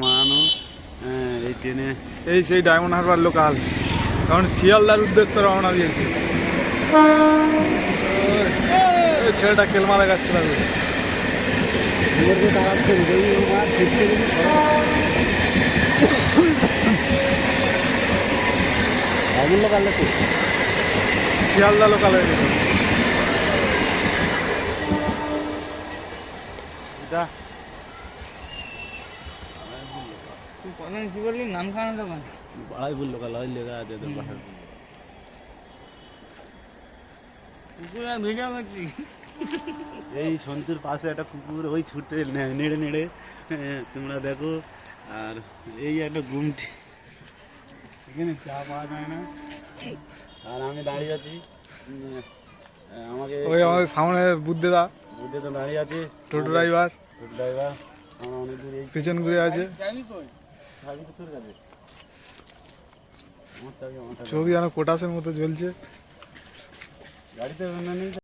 মানানো। এই ট্রেনে এই সেই ডায়মন্ড হারবার লোকাল, কারণ শিয়ালদার উদ্দেশ্যে রওনা দিয়েছে। ছেলেটা কেলমা দেখাচ্ছিল। শিয়ালদা লোকাল হয়ে গেছে এটা। কি বললি নাম খাওয়ানো দোকান? বাড়াইপুর লোকাল হয় লেখা আছে তোর পাশে। কুকুর আর ভিডিও করছি। এই সন্তুর পাশে একটা কুকুর ওই ছুটতে নেড়ে নেড়ে তোমরা দেখো। আর এই একটা গুমটি, এখানে চা পাওয়া যায় না। আর আমি দাঁড়িয়ে আছি, আমাকে ওই আমাদের সামনে বুদ্ধদা বুদ্ধে তো দাঁড়িয়ে আছে, টোটো ড্রাইভার টোটো ড্রাইভার। আমরা অনেক দূর এই পিছন ঘুরে আছে। যাবি কই? গাড়ি তো তোর কাছে, আমার চাবি আমার কাছে। ছবি যেন কোটাসের মতো জ্বলছে। গাড়িতে নেই।